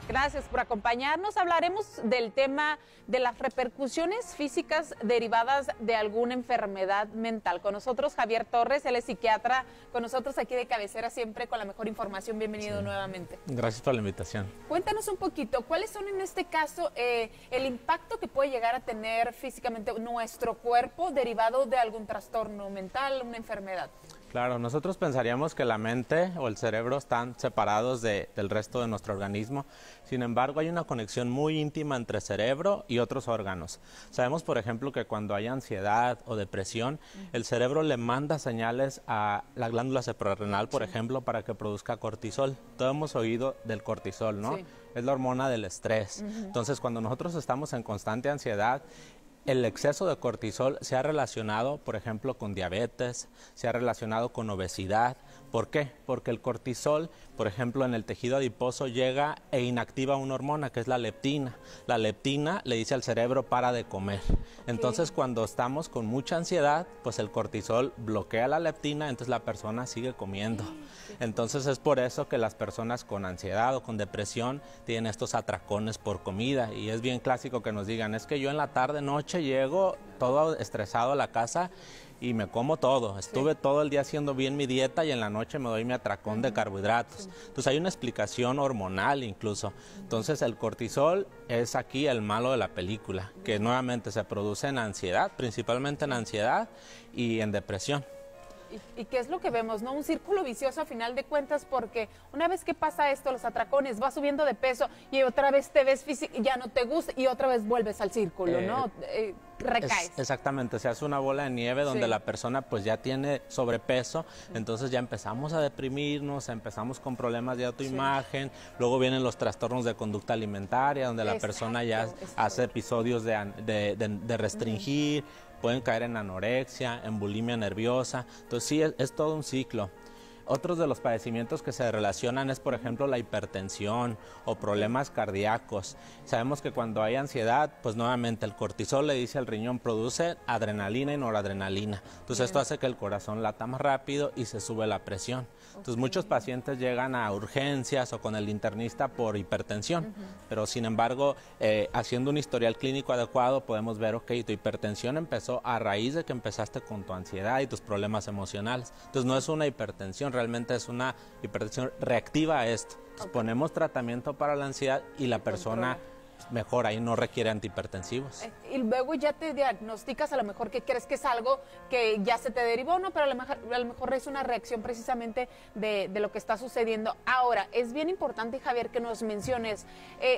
Gracias por acompañarnos. Hablaremos del tema de las repercusiones físicas derivadas de alguna enfermedad mental. Con nosotros Javier Torres, él es psiquiatra, con nosotros aquí de cabecera siempre con la mejor información. Bienvenido nuevamente. Gracias por la invitación. Cuéntanos un poquito, ¿cuáles son en este caso el impacto que puede llegar a tener físicamente nuestro cuerpo derivado de algún trastorno mental, una enfermedad? Claro, nosotros pensaríamos que la mente o el cerebro están separados del resto de nuestro organismo. Sin embargo, hay una conexión muy íntima entre cerebro y otros órganos. Sabemos, por ejemplo, que cuando hay ansiedad o depresión, el cerebro le manda señales a la glándula suprarrenal, por ejemplo, para que produzca cortisol. Todos hemos oído del cortisol, ¿no? Sí. Es la hormona del estrés. Entonces, cuando nosotros estamos en constante ansiedad, el exceso de cortisol se ha relacionado, por ejemplo, con diabetes, se ha relacionado con obesidad. ¿Por qué? Porque el cortisol, por ejemplo, en el tejido adiposo llega e inactiva una hormona que es la leptina. La leptina le dice al cerebro para de comer. Entonces, cuando estamos con mucha ansiedad, pues el cortisol bloquea la leptina, entonces la persona sigue comiendo. Entonces es por eso que las personas con ansiedad o con depresión tienen estos atracones por comida. Y es bien clásico que nos digan, es que yo en la tarde, noche llego todo estresado a la casa y me como todo. Estuve todo el día haciendo bien mi dieta y en la noche me doy mi atracón de carbohidratos. Entonces hay una explicación hormonal incluso. Entonces el cortisol es aquí el malo de la película, que nuevamente se produce en ansiedad, principalmente en ansiedad y en depresión. ¿Y qué es lo que vemos, no? Un círculo vicioso a final de cuentas, porque una vez que pasa esto, los atracones, vas subiendo de peso y otra vez te ves físico, ya no te gusta y otra vez vuelves al círculo, ¿no? Recaes. Exactamente, se hace una bola de nieve donde la persona pues ya tiene sobrepeso, entonces ya empezamos a deprimirnos, empezamos con problemas de autoimagen, luego vienen los trastornos de conducta alimentaria, donde la persona ya hace episodios de restringir, pueden caer en anorexia, en bulimia nerviosa. Entonces sí, es todo un ciclo. Otros de los padecimientos que se relacionan es, por ejemplo, la hipertensión o problemas cardíacos. Sabemos que cuando hay ansiedad, pues nuevamente el cortisol le dice al riñón, produce adrenalina y noradrenalina. Entonces esto hace que el corazón lata más rápido y se sube la presión. Entonces muchos pacientes llegan a urgencias o con el internista por hipertensión, pero sin embargo, haciendo un historial clínico adecuado, podemos ver, ok, tu hipertensión empezó a raíz de que empezaste con tu ansiedad y tus problemas emocionales. Entonces no es una hipertensión, realmente es una hipertensión reactiva a esto. Entonces, ponemos tratamiento para la ansiedad y la persona mejora y no requiere antihipertensivos. Y luego ya te diagnosticas a lo mejor que crees que es algo que ya se te derivó, ¿no? Pero a lo mejor es una reacción precisamente de lo que está sucediendo. Ahora, es bien importante, Javier, que nos menciones,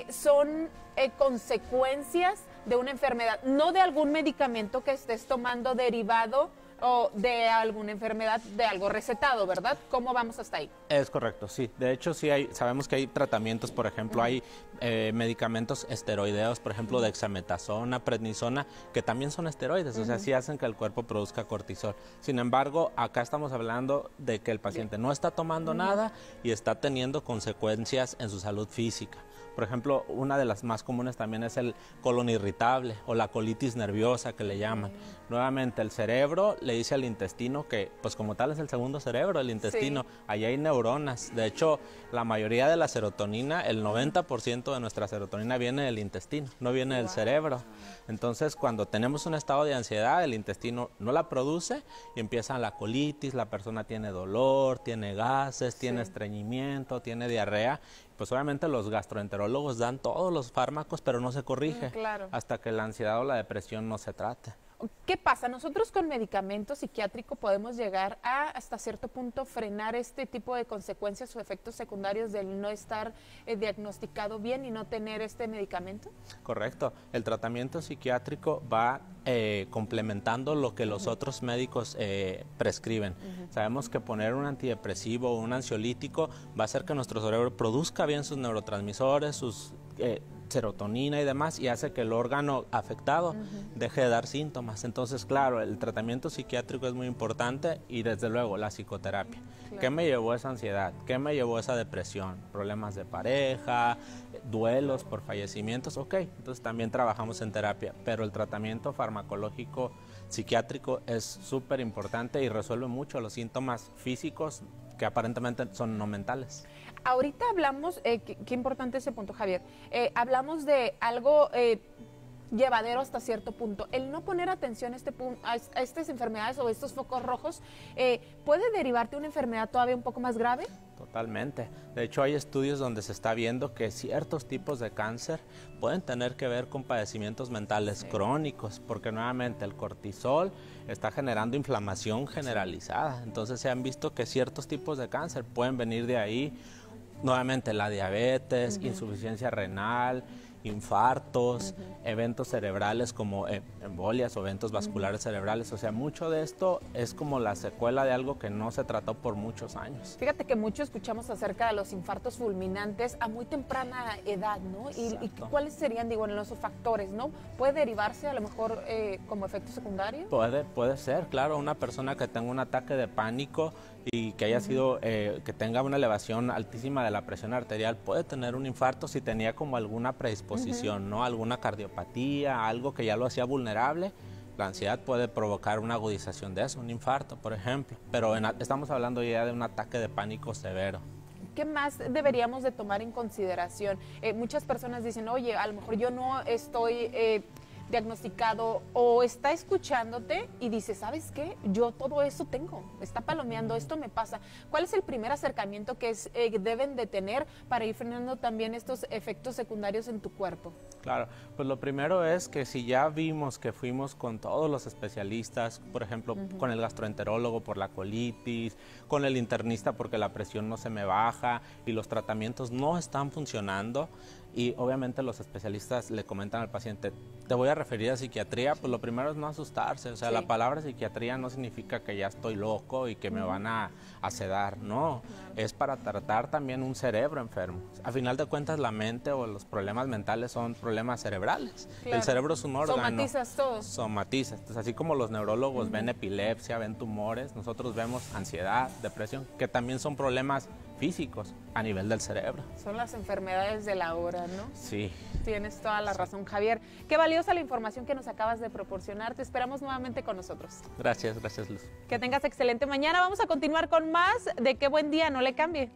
son consecuencias de una enfermedad, no de algún medicamento que estés tomando derivado o de alguna enfermedad, de algo recetado, ¿verdad? ¿Cómo vamos hasta ahí? Es correcto, sí. De hecho, sí sabemos que hay tratamientos, por ejemplo, hay medicamentos esteroideos, por ejemplo, dexametasona, prednisona, que también son esteroides, o sea, sí hacen que el cuerpo produzca cortisol. Sin embargo, acá estamos hablando de que el paciente no está tomando nada y está teniendo consecuencias en su salud física. Por ejemplo, una de las más comunes también es el colon irritable o la colitis nerviosa que le llaman. Nuevamente, el cerebro le dice al intestino que, pues como tal, es el segundo cerebro, el intestino. Allí hay neuronas. De hecho, la mayoría de la serotonina, el 90% de nuestra serotonina viene del intestino, no viene del cerebro. Entonces, cuando tenemos un estado de ansiedad, el intestino no la produce y empieza la colitis, la persona tiene dolor, tiene gases, tiene estreñimiento, tiene diarrea. Pues obviamente los gastroenterólogos dan todos los fármacos, pero no se corrige hasta que la ansiedad o la depresión no se trate. ¿Qué pasa? Nosotros con medicamento psiquiátrico podemos llegar a, hasta cierto punto, frenar este tipo de consecuencias o efectos secundarios del no estar diagnosticado bien y no tener este medicamento. Correcto. El tratamiento psiquiátrico va complementando lo que los otros médicos prescriben. Sabemos que poner un antidepresivo o un ansiolítico va a hacer que nuestro cerebro produzca bien sus neurotransmisores, sus serotonina y demás, y hace que el órgano afectado deje de dar síntomas. Entonces, claro, el tratamiento psiquiátrico es muy importante y desde luego la psicoterapia. ¿Qué me llevó a esa ansiedad? ¿Qué me llevó a esa depresión? Problemas de pareja, duelos por fallecimientos, ok, entonces también trabajamos en terapia, pero el tratamiento farmacológico psiquiátrico es súper importante y resuelve mucho los síntomas físicos que aparentemente son no mentales. ahorita hablamos, qué importante ese punto, Javier, hablamos de algo llevadero hasta cierto punto. El no poner atención a estas enfermedades o estos focos rojos, ¿puede derivarte una enfermedad todavía un poco más grave? Totalmente. De hecho, hay estudios donde se está viendo que ciertos tipos de cáncer pueden tener que ver con padecimientos mentales crónicos, porque nuevamente el cortisol está generando inflamación generalizada. Entonces se han visto que ciertos tipos de cáncer pueden venir de ahí. Nuevamente la diabetes, insuficiencia renal, infartos, eventos cerebrales como embolias o eventos vasculares cerebrales. O sea, mucho de esto es como la secuela de algo que no se trató por muchos años. Fíjate que mucho escuchamos acerca de los infartos fulminantes a muy temprana edad, ¿no? ¿Y cuáles serían, digo, los factores, ¿no? ¿Puede derivarse a lo mejor como efecto secundario? Puede ser, claro. Una persona que tenga un ataque de pánico y que haya sido, que tenga una elevación altísima de la presión arterial, puede tener un infarto si tenía como alguna predisposición, ¿no? Alguna cardiopatía, algo que ya lo hacía vulnerable. La ansiedad puede provocar una agudización de eso, un infarto, por ejemplo. Pero estamos hablando ya de un ataque de pánico severo. ¿Qué más deberíamos de tomar en consideración? Muchas personas dicen, oye, a lo mejor yo no estoy diagnosticado, o está escuchándote y dice, ¿sabes qué? Yo todo eso tengo, está palomeando, esto me pasa. ¿Cuál es el primer acercamiento que deben de tener para ir frenando también estos efectos secundarios en tu cuerpo? Claro, pues lo primero es que si ya vimos que fuimos con todos los especialistas, por ejemplo, con el gastroenterólogo por la colitis, con el internista porque la presión no se me baja y los tratamientos no están funcionando, y obviamente los especialistas le comentan al paciente, te voy a referir a psiquiatría, pues lo primero es no asustarse. O sea, la palabra psiquiatría no significa que ya estoy loco y que me van a sedar, no. Es para tratar también un cerebro enfermo. A final de cuentas, la mente o los problemas mentales son problemas cerebrales. El cerebro es un órgano. Somatizas todo. Somatiza. Entonces, así como los neurólogos ven epilepsia, ven tumores, nosotros vemos ansiedad, depresión, que también son problemas físicos a nivel del cerebro. Son las enfermedades de la hora, ¿no? Sí. Tienes toda la razón, Javier. Qué valiosa la información que nos acabas de proporcionar. Te esperamos nuevamente con nosotros. Gracias, Luz. Que tengas excelente mañana. Vamos a continuar con más de Qué Buen Día, no le cambie.